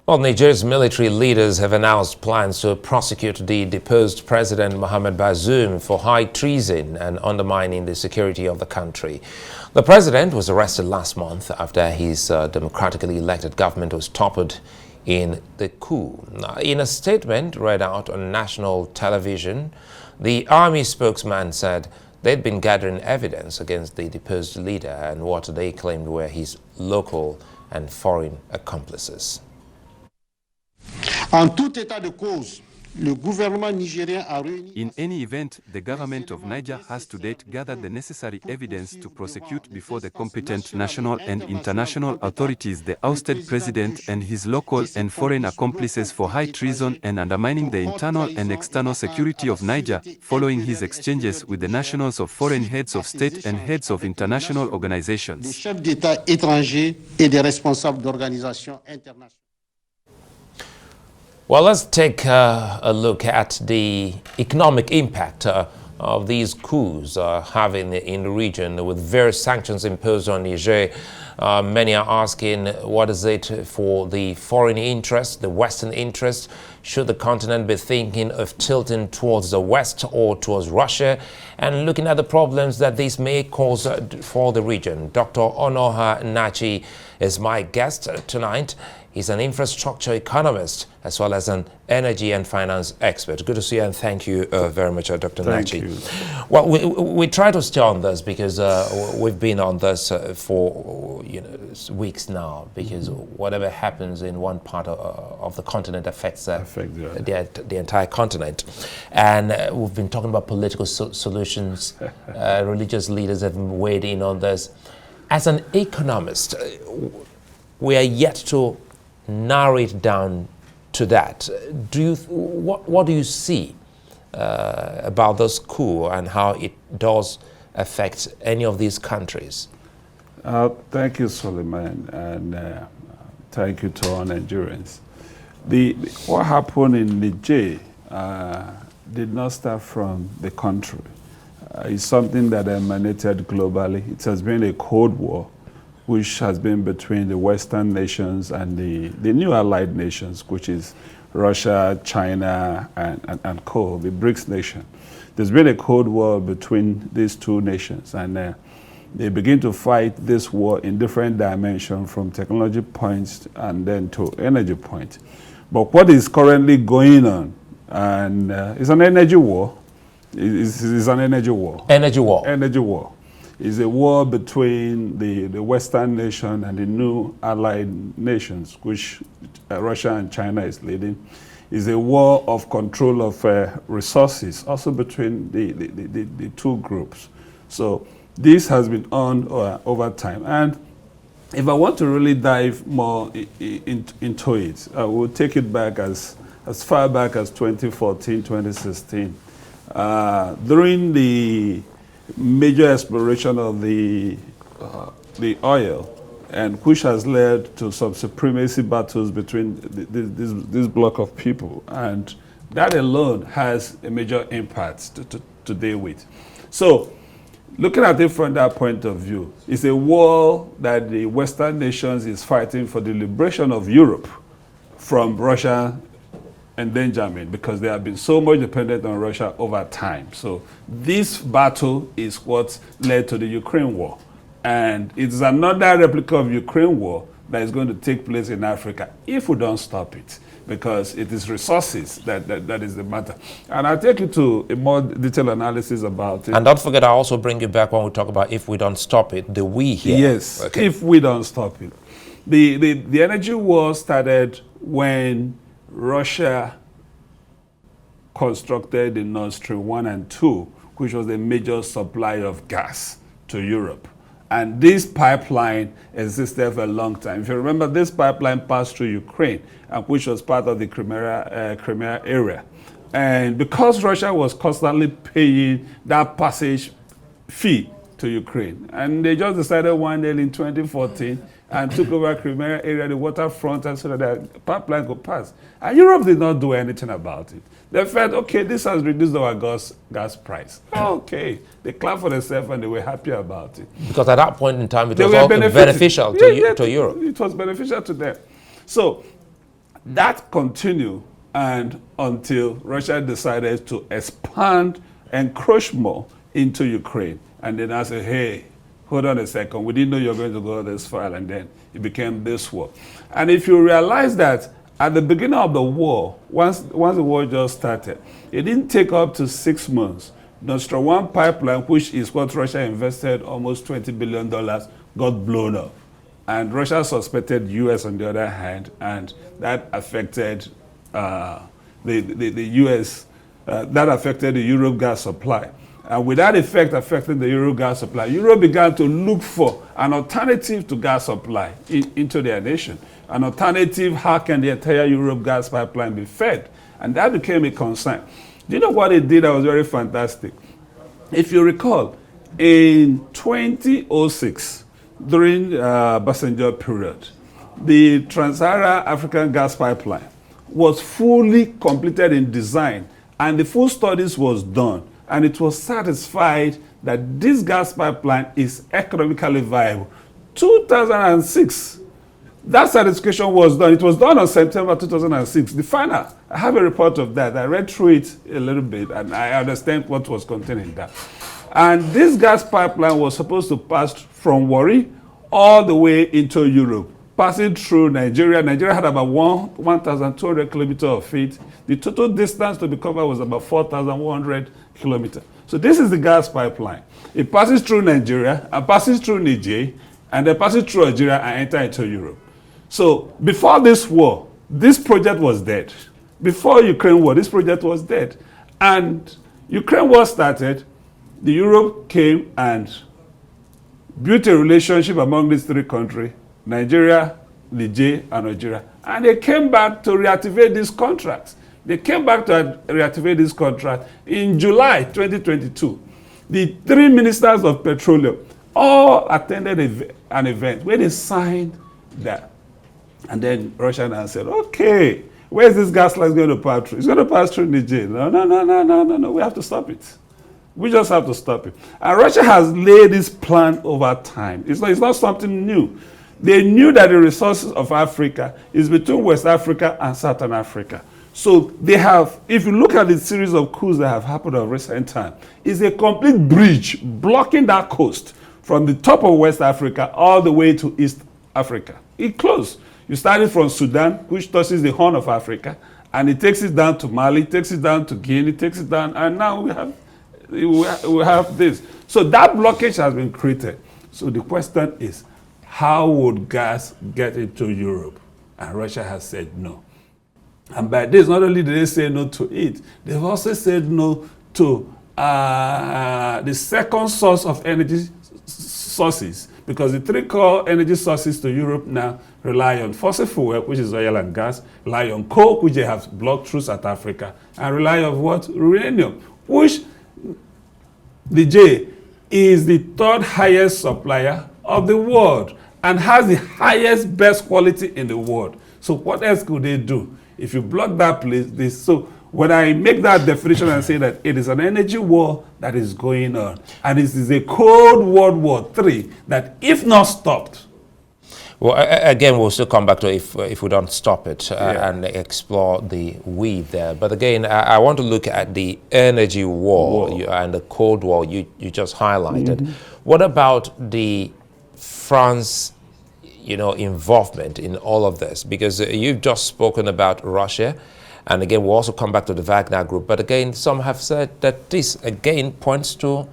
Well, Niger's military leaders have announced plans to prosecute the deposed President Mohamed Bazoum for high treason and undermining the security of the country. The president was arrested last month after his democratically elected government was toppled in the coup. In a statement read out on national television, the army spokesman said they'd been gathering evidence against the deposed leader and what they claimed were his local and foreign accomplices. En tout état de cause, le gouvernement nigérien a réuni... In any event, the government of Niger has to date gathered the necessary evidence to prosecute before the competent national and international authorities the ousted president and his local and foreign accomplices for high treason and undermining the internal and external security of Niger following his exchanges with the nationals of foreign heads of state and heads of international organizations. Des chefs d'État étrangers et des responsables d'organisations internationales. Well, let's take a look at the economic impact of these coups having in the region with various sanctions imposed on Niger. Many are asking, what is it for the foreign interest, the Western interest? Should the continent be thinking of tilting towards the West or towards Russia? And looking at the problems that this may cause for the region. Dr. Onuoha Nnachi is my guest tonight. He's an infrastructure economist as well as an energy and finance expert. Good to see you, and thank you very much, Dr. Nnachi. Thank you. Well, we try to stay on this because we've been on this for weeks now, because whatever happens in one part of the continent affects the entire continent. And we've been talking about political solutions. Religious leaders have weighed in on this. As an economist, we are yet to narrow it down to that. What do you see about this coup and how it does affect any of these countries? Thank you, Suleiman, and thank you to all Nigerians. What happened in Niger did not start from the country. It's something that emanated globally. It has been a Cold War which has been between the Western nations and the new allied nations, which is Russia, China, and Coup, the BRICS nation. There's been a Cold War between these two nations, and they begin to fight this war in different dimensions, from technology points and then to energy points. But what is currently going on, and it's an energy war. It's an energy war. Energy war. Energy war. Is a war between the Western nation and the new allied nations, which Russia and China is leading. Is a war of control of resources, also between the two groups. So this has been on over time. And if I want to really dive more into it, I will take it back as far back as 2014, 2016. During the major exploration of the oil, and which has led to some supremacy battles between this block of people, and that alone has a major impact to deal with. So, looking at it from that point of view, it's a war that the Western nations is fighting for the liberation of Europe from Russia endangerment, because they have been so much dependent on Russia over time. So this battle is what led to the Ukraine war. And it's another replica of Ukraine war that is going to take place in Africa if we don't stop it, because it is resources that is the matter. And I'll take you to a more detailed analysis about it. And don't forget, I'll also bring you back when we talk about if we don't stop it, the we here. Yes, okay. If we don't stop it. The energy war started when Russia constructed the Nord Stream 1 and 2, which was a major supply of gas to Europe. And this pipeline existed for a long time. If you remember, this pipeline passed through Ukraine, which was part of the Crimea area. And because Russia was constantly paying that passage fee to Ukraine, and they just decided one day in 2014 and took over Crimea area, the waterfront, and so that the pipeline could pass. And Europe did not do anything about it. They felt, okay, this has reduced our gas price. Okay, they clapped for themselves and they were happy about it. Because at that point in time, it was all beneficial to Europe. It was beneficial to them. So That continued and until Russia decided to expand, encroach more into Ukraine. And then I said, hey, hold on a second, we didn't know you were going to go this far, and then it became this war. And if you realize that at the beginning of the war, once the war just started, it didn't take up to 6 months. Nord Stream 1 pipeline, which is what Russia invested almost $20 billion, got blown up. And Russia suspected US on the other hand, and that affected the US, that affected the Europe gas supply. And with that effect affecting the Euro gas supply, Europe began to look for an alternative to gas supply into their nation. An alternative, how can the entire Europe gas pipeline be fed? And that became a concern. Do you know what it did that was very fantastic? If you recall, in 2006, during Basenjo period, the Trans-Saharan African gas pipeline was fully completed in design, and the full studies was done. And it was satisfied that this gas pipeline is economically viable. 2006, that certification was done. It was done on September 2006. The final, I have a report of that. I read through it a little bit, and I understand what was contained in that. And this gas pipeline was supposed to pass from Warri all the way into Europe, passing through Nigeria. Nigeria had about 1,200 kilometers of it. The total distance to be covered was about 4,100 kilometers. So this is the gas pipeline. It passes through Nigeria and passes through Niger, and then passes through Algeria and enters into Europe. So before this war, this project was dead. Before Ukraine war, this project was dead. And Ukraine war started, the Europe came and built a relationship among these three countries, Nigeria, Niger, and Algeria. And they came back to reactivate these contracts. They came back to reactivate this contract in July 2022. The three ministers of petroleum all attended an event where they signed that. And then Russia now said, okay, where's this gas line going to pass through? It's going to pass through Niger. No, we have to stop it. We just have to stop it. And Russia has laid this plan over time. It's not something new. They knew that the resources of Africa is between West Africa and Southern Africa. So they have, if you look at the series of coups that have happened of recent time, it's a complete bridge blocking that coast from the top of West Africa all the way to East Africa. It closed. You started from Sudan, which touches the Horn of Africa, and it takes it down to Mali, takes it down to Guinea, takes it down, and now we have this. So that blockage has been created. So the question is, how would gas get into Europe? And Russia has said no. And by this, not only did they say no to it, they've also said no to the second source of energy sources, because the three core energy sources to Europe now rely on fossil fuel, which is oil and gas, rely on coal, which they have blocked through South Africa, and rely on what? Uranium, which the J is the third highest supplier of the world and has the highest, best quality in the world. So what else could they do? If you block that place, so when I make that definition and say that it is an energy war that is going on, and this is a Cold World War III that, if not stopped. Well, again, we'll still come back to if we don't stop it and explore the we there. But again, I want to look at the energy war and the Cold War you just highlighted. Mm-hmm. What about the France, involvement in all of this? Because you've just spoken about Russia, and again, we'll also come back to the Wagner Group. But again, some have said that this again points to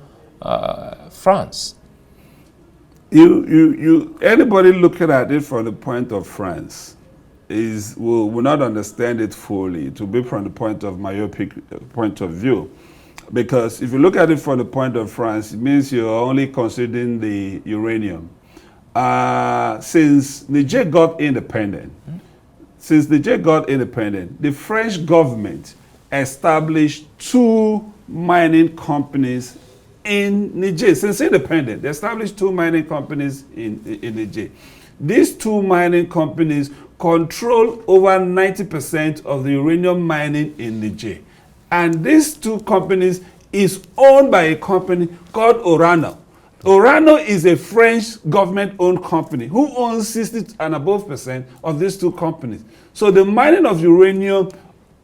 France. Anybody looking at it from the point of France will not understand it fully. It will be from the point of myopic point of view. Because if you look at it from the point of France, it means you're only considering the uranium. Since Niger got independent, the French government established 2 mining companies in Niger. Since independent, they established 2 mining companies in Niger. These 2 mining companies control over 90% of the uranium mining in Niger. And these 2 companies is owned by a company called Orano. Orano is a French government-owned company who owns 60 and above % of these two companies. So the mining of uranium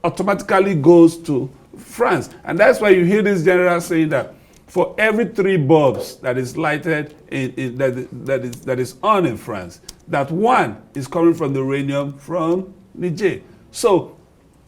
automatically goes to France. And that's why you hear this general saying that for every 3 bulbs that is lighted, that is on in France, that 1 is coming from the uranium from Niger. So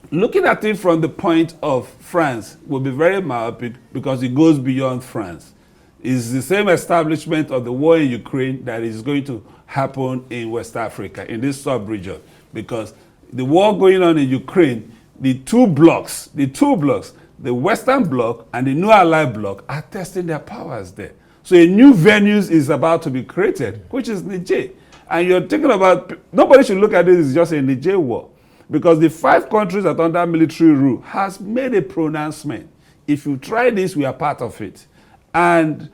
looking at it from the point of France will be very myopic because it goes beyond France. It's the same establishment of the war in Ukraine that is going to happen in West Africa, in this sub-region. Because the war going on in Ukraine, the two blocks, the Western bloc and the new Allied bloc are testing their powers there. So a new venue is about to be created, which is Niger. And you're thinking about, nobody should look at this as just a Niger war. Because the 5 countries that are under military rule has made a pronouncement. If you try this, we are part of it. And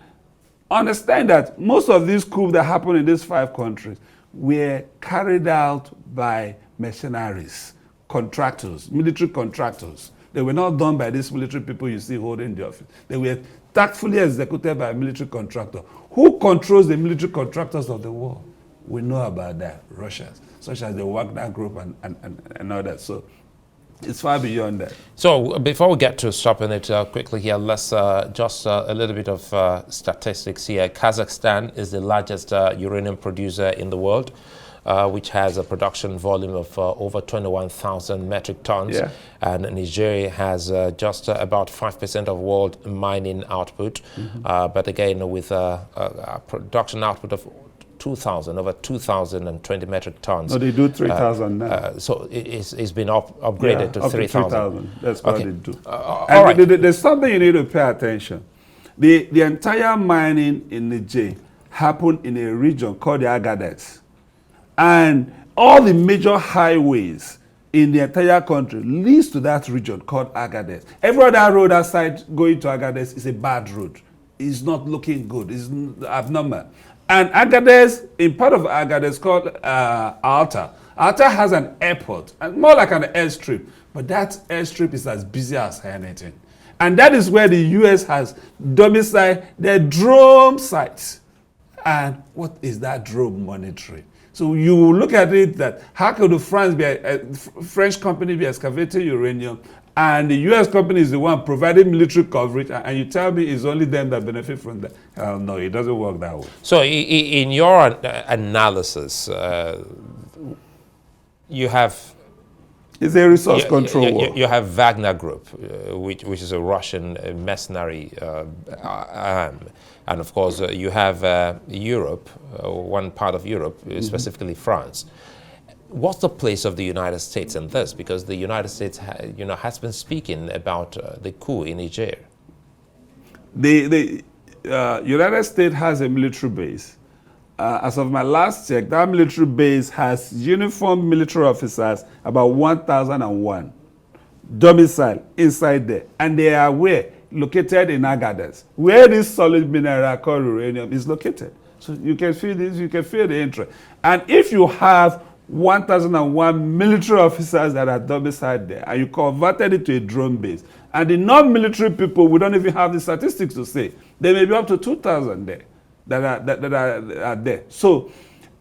understand that most of these coups that happen in these 5 countries were carried out by mercenaries, contractors, military contractors. They were not done by these military people you see holding the office. They were tactfully executed by a military contractor. Who controls the military contractors of the world? We know about that, Russians, such as the Wagner Group and others. So it's far beyond that. So before we get to stopping it quickly here, let's just a little bit of statistics here. Kazakhstan is the largest uranium producer in the world, which has a production volume of over 21,000 metric tons. Yeah. And Nigeria has just about 5% of world mining output. But again, with a production output of over 2,020 metric tons. No, they do 3,000 now. So it's been upgraded to 3,000. That's what they do. All right. There's something you need to pay attention. The entire mining in Niger happened in a region called the Agadez. And all the major highways in the entire country leads to that region called Agadez. Every other road outside going to Agadez is a bad road. It's not looking good. It's abnormal. And Agadez, in part of Agadez called Alta. Alta has an airport, and more like an airstrip. But that airstrip is as busy as anything. And that is where the US has domiciled their drone sites. And what is that drone monitoring? So you will look at it that how could a French company be excavating uranium and the US company is the one providing military coverage, and you tell me it's only them that benefit from that? No, it doesn't work that way. So in your analysis, you have... It's a resource control war. You have Wagner Group, which is a Russian mercenary arm. And of course, you have Europe, one part of Europe, specifically France. What's the place of the United States in this? Because the United States, has been speaking about the coup in Niger. The United States has a military base. As of my last check, that military base has uniformed military officers, about 1,001, domicile inside there. And they are where? Located in Agadez, where this solid mineral called uranium is located. So you can feel this, you can feel the interest. And if you have 1,001 military officers that are domiciled there, and you converted it to a drone base, and the non-military people, we don't even have the statistics to say, there may be up to 2,000 there that are there. So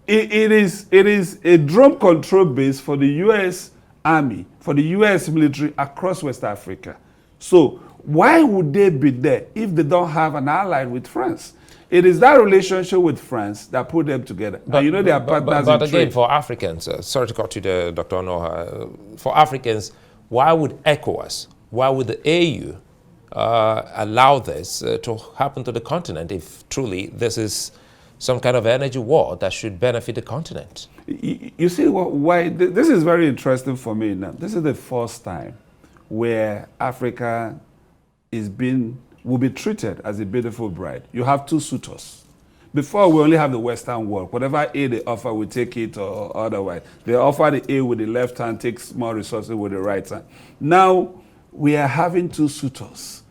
it is a drone control base for the U.S. Army, for the U.S. military across West Africa. So why would they be there if they don't have an ally with France? It is that relationship with France that put them together. But they are partners but in again, trade. for Africans, sorry to cut you there, Dr. Onuoha, for Africans, why would ECOWAS, why would the AU allow this to happen to the continent if truly this is some kind of energy war that should benefit the continent? You see, why this is very interesting for me now. This is the first time where Africa will be treated as a beautiful bride. You have two suitors. Before, we only have the Western world. Whatever aid they offer, we take it or otherwise. They offer the aid with the left hand, take small resources with the right hand. Now, we are having two suitors.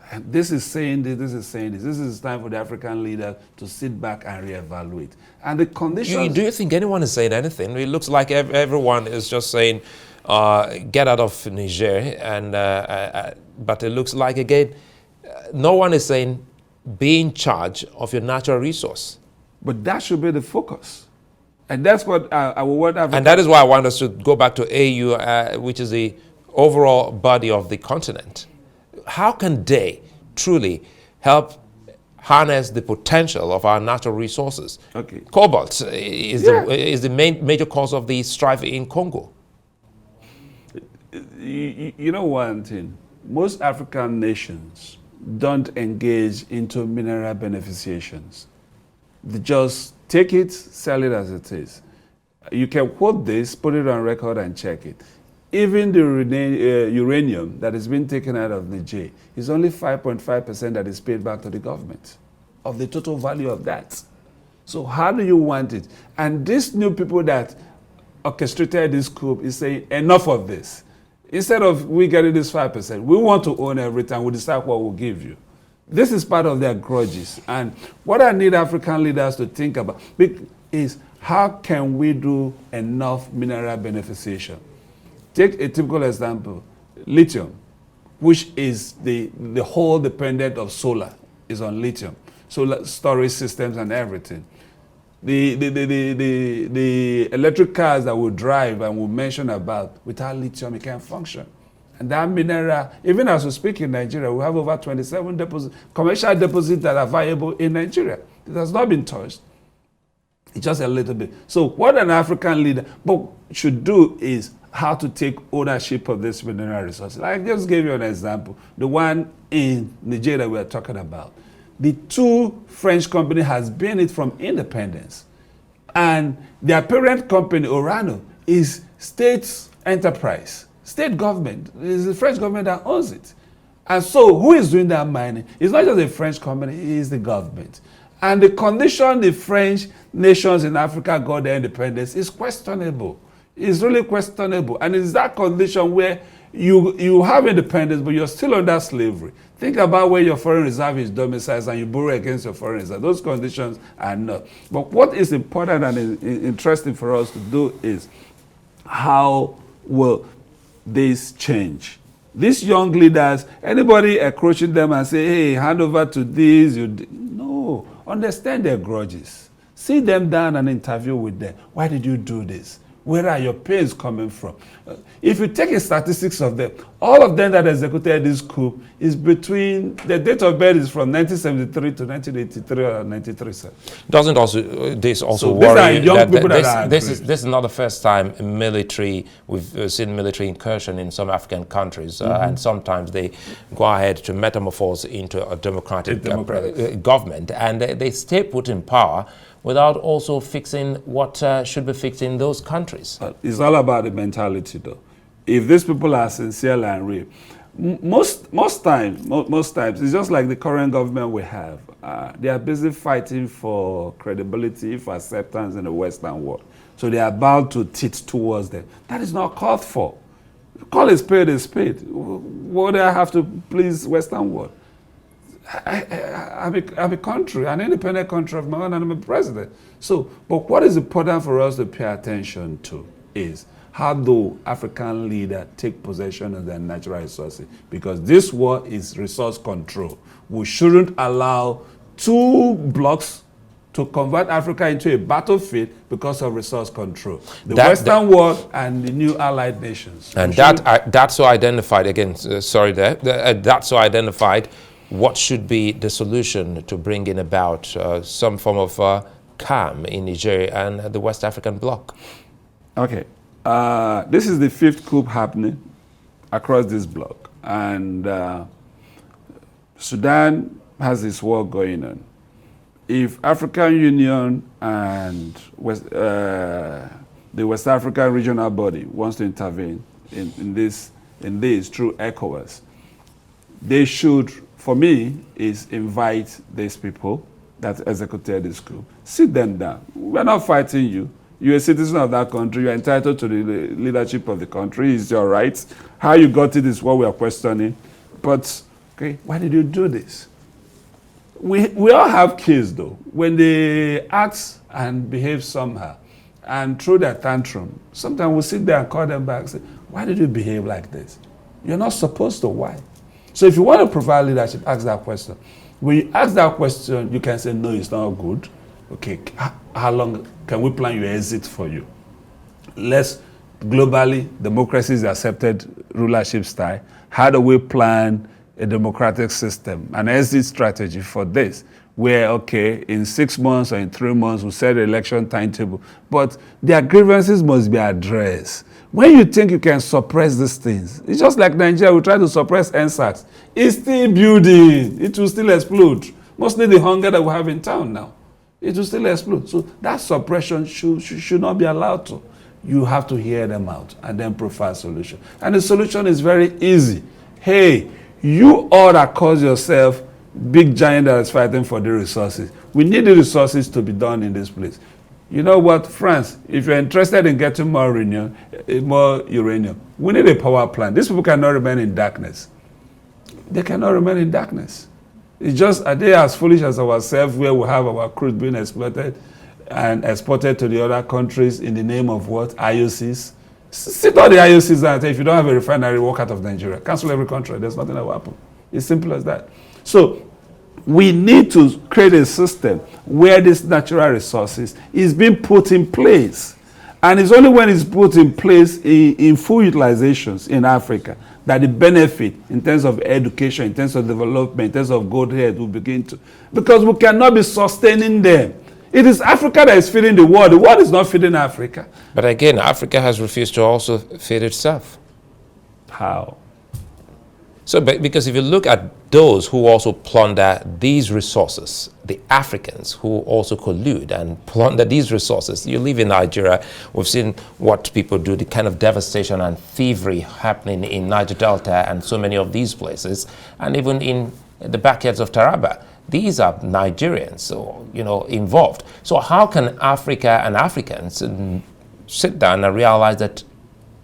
And this is saying this, this is saying this. This is time for the African leaders to sit back and reevaluate. And the conditions... Do you think anyone is saying anything? It looks like everyone is just saying, get out of Niger. But it looks like, again, no one is saying be in charge of your natural resource. But that should be the focus. And that's what I would want Africa. And that is why I want us to go back to AU, which is the overall body of the continent. How can they truly help harness the potential of our natural resources? Okay. Cobalt is the major cause of the strife in Congo. You know one thing, most African nations don't engage into mineral beneficiations. They just take it, sell it as it is. You can quote this, put it on record and check it. Even the uranium that is being taken out of Niger is only 5.5% that is paid back to the government of the total value of that. So how do you want it? And these new people that orchestrated this coup is saying, enough of this. Instead of we getting this 5%, we want to own everything. We decide what we'll give you. This is part of their grudges. And what I need African leaders to think about is how can we do enough mineral beneficiation? Take a typical example, lithium, which is the whole dependent of solar is on lithium. Solar storage systems and everything. The electric cars that we drive and we mention about, without lithium, it can't function. And that mineral, even as we speak in Nigeria, we have over 27 commercial deposits that are viable in Nigeria. It has not been touched. It's just a little bit. So what an African leader should do is how to take ownership of this mineral resources. I just gave you an example. The one in Nigeria that we are talking about. The two French company has been it from independence. And their parent company, Orano, is state enterprise, state government. It is the French government that owns it. And so who is doing that mining? It's not just a French company, it is the government. And the condition the French nations in Africa got their independence is questionable. It's really questionable. And it's that condition where you have independence, but you're still under slavery. Think about where your foreign reserve is domiciled and you borrow against your foreign reserve. Those conditions are not. But what is important and interesting for us to do is how will this change? These young leaders, anybody approaching them and say, hey, hand over to this, no, understand their grudges. Sit them down and interview with them. Why did you do this? Where are your pains coming from? If you take a statistics of them, all of them that executed this coup is between, the date of birth is from 1973 to 1983 or 93. Sir. Doesn't this also so worry that this is not the first time we've seen military incursion in some African countries, and sometimes they go ahead to metamorphose into a democratic government, and they stay put in power without also fixing what should be fixed in those countries. It's all about the mentality, though. If these people are sincere and real, most times, it's just like the current government we have. They are busy fighting for credibility, for acceptance in the Western world. So they are bound to tit towards them. That is not called for. Call a spade a spade. What do I have to please Western world? I'm a country, an independent country of my own, and I'm a president. So, but what is important for us to pay attention to is how do African leaders take possession of their natural resources? Because this war is resource control. We shouldn't allow two blocks to convert Africa into a battlefield because of resource control. The Western world and the new allied nations. And that's so identified, again, that's so identified what should be the solution to bringing about some form of calm in Niger and the West African bloc? Okay. This is the 5th coup happening across this bloc. And Sudan has this war going on. If African Union and the West African regional body wants to intervene in this through ECOWAS, they should, for me, is invite these people that executed this coup. Sit them down. We're not fighting you. You're a citizen of that country. You're entitled to the leadership of the country. It's your right. How you got it is what we are questioning. But, okay, why did you do this? We all have kids, though. When they act and behave somehow and throw their tantrum, sometimes we sit there and call them back and say, why did you behave like this? You're not supposed to. Why? So if you want to provide leadership, ask that question. When you ask that question, you can say, no, it's not good. Okay, how long can we plan your exit for you? Globally, democracy is the accepted rulership style. How do we plan a democratic system, an exit strategy for this? Where, okay, in 6 months or in 3 months, we'll set the election timetable. But their grievances must be addressed. When you think you can suppress these things, it's just like Nigeria, we try to suppress NSAS. It's still building. It will still explode. Mostly the hunger that we have in town now. It will still explode. So that suppression should not be allowed to. You have to hear them out and then provide a solution. And the solution is very easy. Hey, you all that calls yourself big giant that is fighting for the resources. We need the resources to be done in this place. You know what, France, if you're interested in getting more uranium, we need a power plant. These people cannot remain in darkness. They cannot remain in darkness. It's just, are they as foolish as ourselves, where we have our crude being exploited and exported to the other countries in the name of what? IOCs? Sit all the IOCs and say, if you don't have a refinery, walk out of Nigeria. Cancel every contract. There's nothing that will happen. It's simple as that. So we need to create a system where this natural resources is being put in place. And it's only when it's put in place in full utilizations in Africa that the benefit in terms of education, in terms of development, in terms of gold head will begin to. Because we cannot be sustaining them. It is Africa that is feeding the world. The world is not feeding Africa. But again, Africa has refused to also feed itself. How? So, because if you look at those who also plunder these resources, the Africans who also collude and plunder these resources, you live in Nigeria, we've seen what people do, the kind of devastation and thievery happening in Niger Delta and so many of these places, and even in the backyards of Taraba. These are Nigerians, so, involved. So how can Africa and Africans sit down and realize that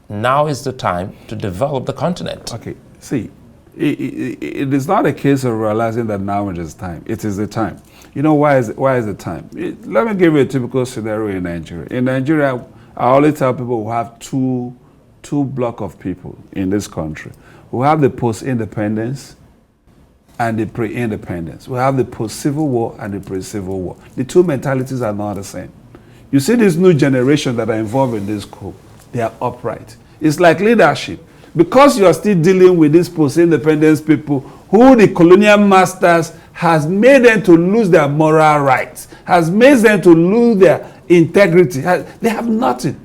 now is the time to develop the continent? Okay, see, it is not a case of realizing that now is the time. It is the time. You know why is the time? Let me give you a typical scenario in Nigeria. In Nigeria, I always tell people we have two block of people in this country. We have the post-independence and the pre-independence. We have the post-civil war and the pre-civil war. The two mentalities are not the same. You see this new generation that are involved in this coup, they are upright. It's like leadership. Because you are still dealing with these post-independence people who the colonial masters has made them to lose their moral rights, has made them to lose their integrity. They have nothing.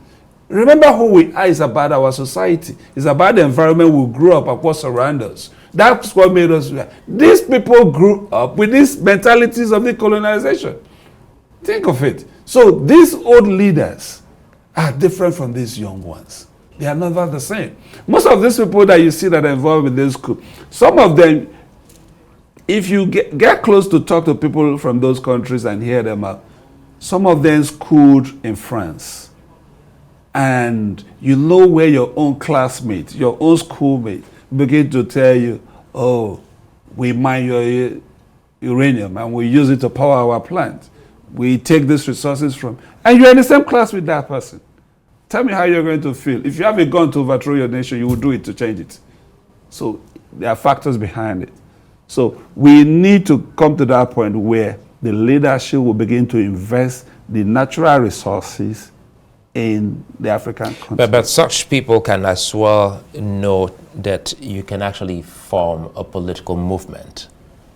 Remember who we are is about our society. It's about the environment we grew up and what surrounds us. That's what made us. These people grew up with these mentalities of the colonization. Think of it. So these old leaders are different from these young ones. They are not the same. Most of these people that you see that are involved with this coup, some of them, if you get close to talk to people from those countries and hear them out, some of them schooled in France. And you know where your own classmates, your own schoolmates begin to tell you, oh, we mine your uranium and we use it to power our plant. We take these resources from, and you're in the same class with that person. Tell me how you're going to feel. If you have a gun to overthrow your nation, you will do it to change it. So there are factors behind it. So we need to come to that point where the leadership will begin to invest the natural resources in the African continent. But such people can as well know that you can actually form a political movement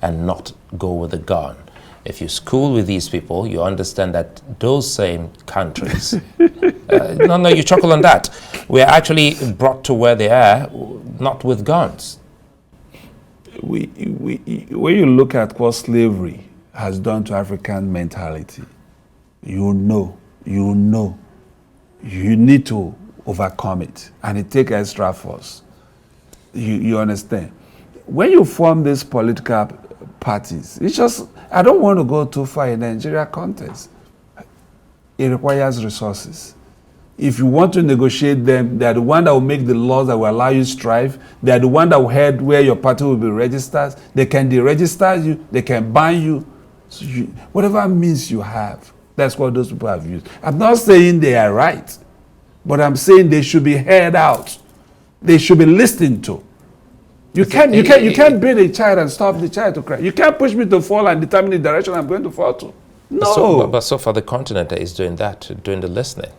and not go with a gun. If you school with these people, you understand that those same countries, no, you chuckle on that. We are actually brought to where they are, not with guns. When you look at what slavery has done to African mentality, you know, you need to overcome it, and it takes extra force. You understand? When you form these political parties, it's just, I don't want to go too far in Nigeria context. It requires resources. If you want to negotiate them, they are the one that will make the laws that will allow you to strive. They are the one that will head where your party will be registered. They can deregister you. They can ban you. So whatever means you have, that's what those people have used. I'm not saying they are right, but I'm saying they should be heard out. They should be listened to. You can't beat a child and stop the child to cry. You can't push me to fall and determine the direction I'm going to fall to. No. But so far the continent is doing that, doing the listening.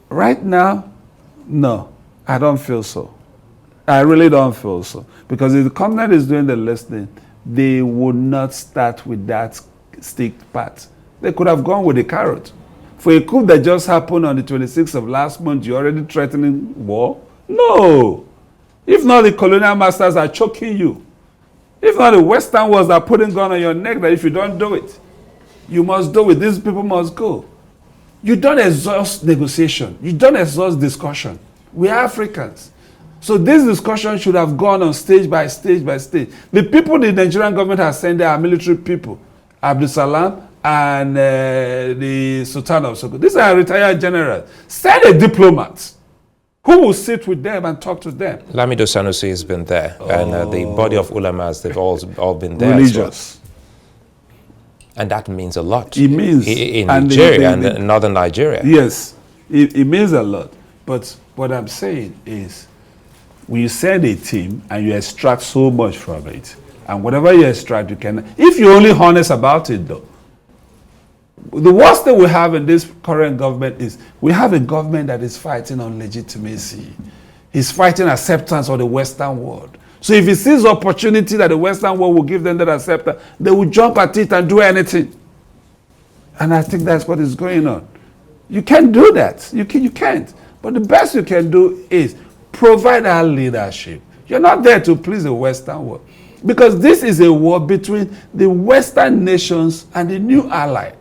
Right now, no, I don't feel so. I really don't feel so. Because if the continent is doing the listening, they would not start with that stick part. They could have gone with the carrot. For a coup that just happened on the 26th of last month, you're already threatening war? No. If not, the colonial masters are choking you. If not, the Western wars are putting gun on your neck that if you don't do it, you must do it. These people must go. You don't exhaust negotiation. You don't exhaust discussion. We are Africans. So this discussion should have gone on stage by stage by stage. The people the Nigerian government has sent there are military people. Abdul Salam and the Sultan of Sokoto. These are retired generals. Send a diplomat who will sit with them and talk to them. Lamido Sanusi has been there, and the body of ulamas, they've all been there. Religious. As well. And that means a lot. It means in Nigeria and northern Nigeria. Yes, it means a lot. But what I'm saying is, when you send a team and you extract so much from it, and whatever you extract, you can. If you're only honest about it, though, the worst thing we have in this current government is we have a government that is fighting on legitimacy. He's fighting acceptance of the Western world. So if he sees opportunity that the Western world will give them that acceptance, they will jump at it and do anything. And I think that's what is going on. You can't do that. You can't. But the best you can do is provide our leadership. You're not there to please the Western world. Because this is a war between the Western nations and the new ally.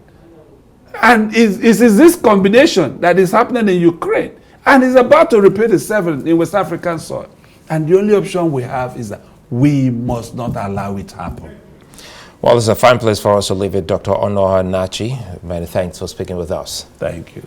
And it is this combination that is happening in Ukraine. And is about to repeat itself in West African soil. And the only option we have is that we must not allow it to happen. Well, it's a fine place for us to leave it. Dr. Onuoha Nnachi, many thanks for speaking with us. Thank you.